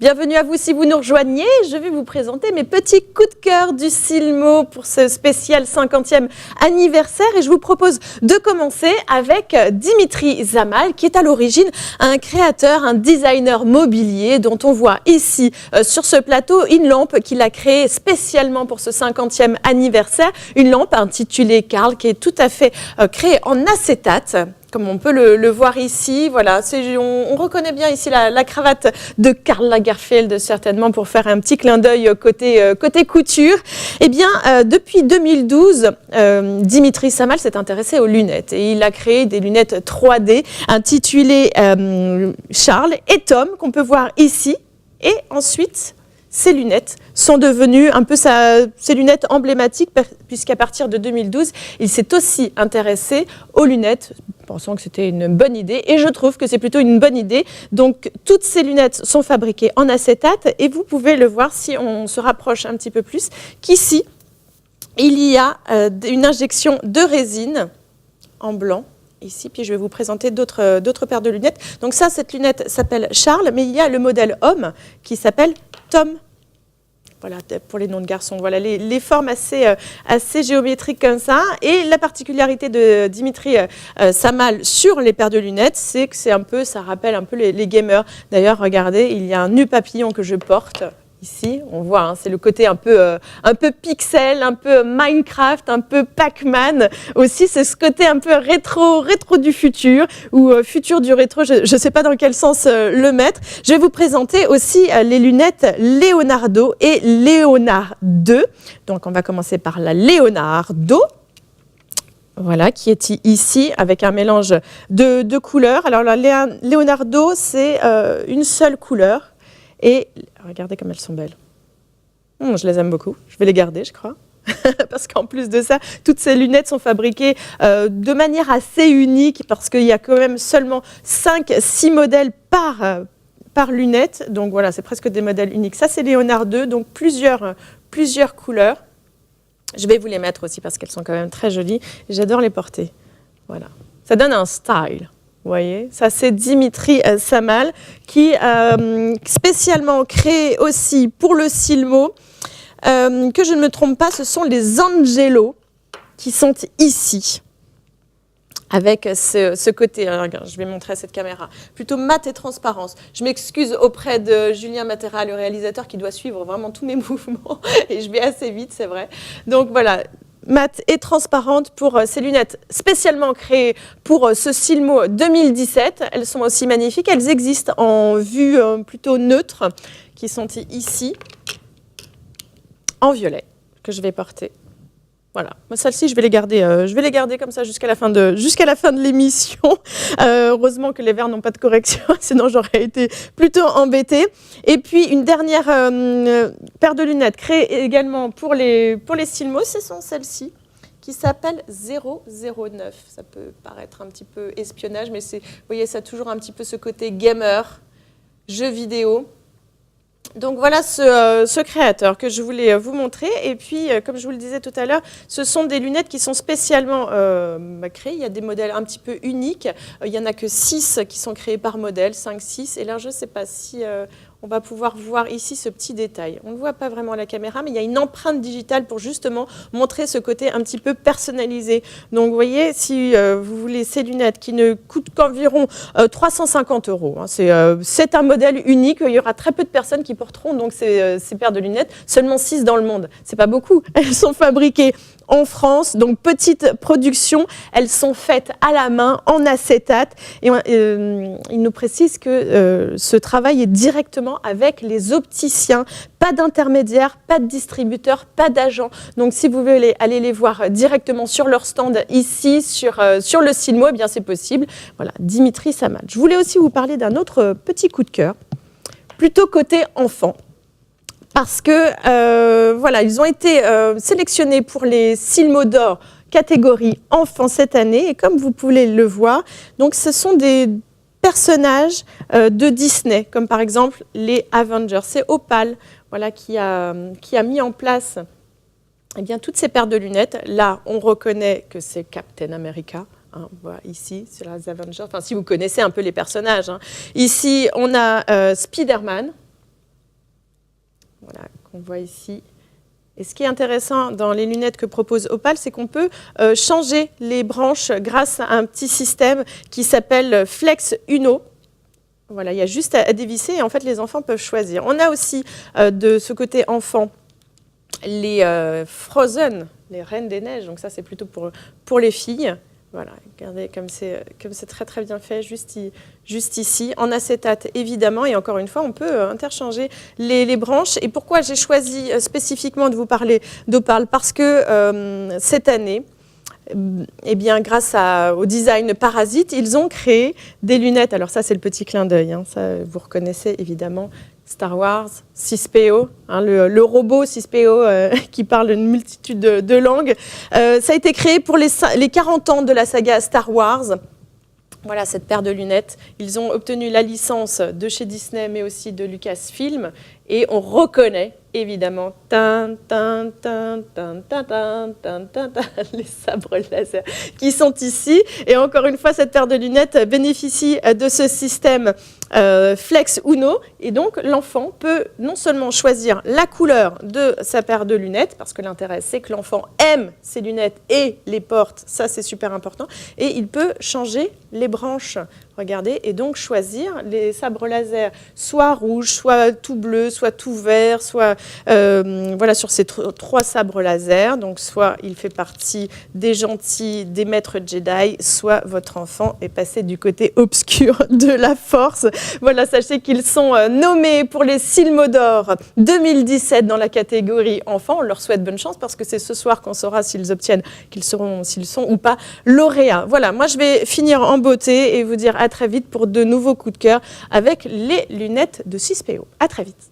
Bienvenue à vous si vous nous rejoignez. Je vais vous présenter mes petits coups de cœur du Silmo pour ce spécial 50e anniversaire. Et je vous propose de commencer avec Dimitri Zamal, qui est à l'origine un créateur, un designer mobilier dont on voit ici sur ce plateau une lampe qu'il a créée spécialement pour ce 50e anniversaire. Une lampe intitulée Karl qui est tout à fait créée en acétate. Comme on peut le voir ici, voilà, on reconnaît bien ici la cravate de Karl Lagerfeld, certainement pour faire un petit clin d'œil côté couture. Eh bien, depuis 2012, Dimitri Zamal s'est intéressé aux lunettes et il a créé des lunettes 3D intitulées Charles et Tom, qu'on peut voir ici. Et ensuite, ces lunettes sont devenues un peu ses lunettes emblématiques, puisqu'à partir de 2012, il s'est aussi intéressé aux lunettes, pensant que c'était une bonne idée, et je trouve que c'est plutôt une bonne idée. Donc, toutes ces lunettes sont fabriquées en acétate, et vous pouvez le voir si on se rapproche un petit peu plus, qu'ici, il y a une injection de résine en blanc, ici, puis je vais vous présenter d'autres paires de lunettes. Donc ça, cette lunette s'appelle Charles, mais il y a le modèle homme qui s'appelle Tom. Voilà, pour les noms de garçons. Voilà, les formes assez géométriques comme ça. Et la particularité de Dimitri Zamal sur les paires de lunettes, c'est que ça rappelle un peu les gamers. D'ailleurs, regardez, il y a un nœud papillon que je porte. Ici, on voit, hein, c'est le côté un peu pixel, un peu Minecraft, un peu Pac-Man. Aussi, c'est ce côté un peu rétro du futur, ou futur du rétro, je ne sais pas dans quel sens le mettre. Je vais vous présenter aussi les lunettes Leonardo et Léonard 2. Donc, on va commencer par la Leonardo. Voilà, qui est ici avec un mélange de couleurs. Alors, la Leonardo, c'est une seule couleur. Et regardez comme elles sont belles. Je les aime beaucoup. Je vais les garder, je crois. Parce qu'en plus de ça, toutes ces lunettes sont fabriquées de manière assez unique, parce qu'il y a quand même seulement 5-6 modèles par lunette. Donc voilà, c'est presque des modèles uniques. Ça, c'est Léonard 2, donc plusieurs couleurs. Je vais vous les mettre aussi parce qu'elles sont quand même très jolies. J'adore les porter. Voilà. Ça donne un style. Vous voyez, ça c'est Dimitri Zamal qui a spécialement créé aussi pour le Silmo, que je ne me trompe pas, ce sont les Angelo qui sont ici, avec ce côté, regarde, je vais montrer à cette caméra, plutôt mat et transparence. Je m'excuse auprès de Julien Matera, le réalisateur, qui doit suivre vraiment tous mes mouvements, et je vais assez vite, c'est vrai. Donc voilà. Mat et transparente pour ces lunettes spécialement créées pour ce Silmo 2017. Elles sont aussi magnifiques. Elles existent en vue plutôt neutre, qui sont ici, en violet, que je vais porter. Voilà, celles-ci, je vais les garder comme ça jusqu'à la fin de l'émission. Heureusement que les verres n'ont pas de correction, sinon j'aurais été plutôt embêtée. Et puis une dernière paire de lunettes créée également pour les Silmo, ce sont celles-ci, qui s'appellent 009. Ça peut paraître un petit peu espionnage, mais vous voyez, ça a toujours un petit peu ce côté gamer, jeu vidéo. Donc voilà ce créateur que je voulais vous montrer. Et puis, comme je vous le disais tout à l'heure, ce sont des lunettes qui sont spécialement créées. Il y a des modèles un petit peu uniques. Il n'y en a que 6 qui sont créés par modèle, 5, 6. Et là, je ne sais pas si on va pouvoir voir ici ce petit détail. On ne le voit pas vraiment à la caméra, mais il y a une empreinte digitale pour justement montrer ce côté un petit peu personnalisé. Donc, vous voyez, si vous voulez ces lunettes qui ne coûtent qu'environ 350 €, hein, c'est un modèle unique. Il y aura très peu de personnes qui porteront donc ces paires de lunettes, seulement 6 dans le monde. C'est pas beaucoup. Elles sont fabriquées en France, donc petite production. Elles sont faites à la main, en acétate. Et il nous précise que ce travail est directement avec les opticiens. Pas d'intermédiaire, pas de distributeur, pas d'agent. Donc si vous voulez aller les voir directement sur leur stand ici, sur le Silmo, eh bien c'est possible. Voilà, Dimitri Zamal. Je voulais aussi vous parler d'un autre petit coup de cœur, plutôt côté enfant. Parce que voilà, ils ont été sélectionnés pour les Silmo d'or catégorie enfant cette année. Et comme vous pouvez le voir, donc ce sont des personnages de Disney, comme par exemple les Avengers. C'est Opal, voilà, qui a mis en place eh bien, toutes ces paires de lunettes. Là, on reconnaît que c'est Captain America. Hein, voilà, ici, c'est les Avengers. Enfin, si vous connaissez un peu les personnages. Hein. Ici, on a Spider-Man. voilà, qu'on voit ici. Et ce qui est intéressant dans les lunettes que propose Opal, c'est qu'on peut changer les branches grâce à un petit système qui s'appelle Flex Uno. Voilà, il y a juste à dévisser et en fait les enfants peuvent choisir. On a aussi de ce côté enfant les Frozen, les Reines des Neiges, donc ça c'est plutôt pour les filles. Voilà, regardez comme c'est très très bien fait juste ici, en acétate évidemment, et encore une fois on peut interchanger les branches. Et pourquoi j'ai choisi spécifiquement de vous parler d'Opal? Parce que cette année, eh bien, grâce au design Parasite, ils ont créé des lunettes. Alors ça, c'est le petit clin d'œil. Hein, ça, vous reconnaissez évidemment Star Wars, 6PO, hein, le robot 6PO qui parle une multitude de langues. Ça a été créé pour les 40 ans de la saga Star Wars. Voilà cette paire de lunettes. Ils ont obtenu la licence de chez Disney, mais aussi de Lucasfilm. Et on reconnaît évidemment les sabres laser qui sont ici. Et encore une fois, cette paire de lunettes bénéficie de ce système Flex Uno. Et donc, l'enfant peut non seulement choisir la couleur de sa paire de lunettes, parce que l'intérêt, c'est que l'enfant aime ses lunettes et les porte. Ça, c'est super important. Et il peut changer les branches. Regardez, et donc choisir les sabres laser, soit rouge, soit tout bleu, soit tout vert, soit voilà sur ces trois sabres laser. Donc soit il fait partie des gentils, des maîtres Jedi, soit votre enfant est passé du côté obscur de la Force. Voilà, sachez qu'ils sont nommés pour les Silmo d'Or 2017 dans la catégorie enfant. On leur souhaite bonne chance parce que c'est ce soir qu'on saura s'ils obtiennent, s'ils sont ou pas lauréats. Voilà, moi je vais finir en beauté et vous dire à très vite pour de nouveaux coups de cœur avec les lunettes de 6PO. À très vite.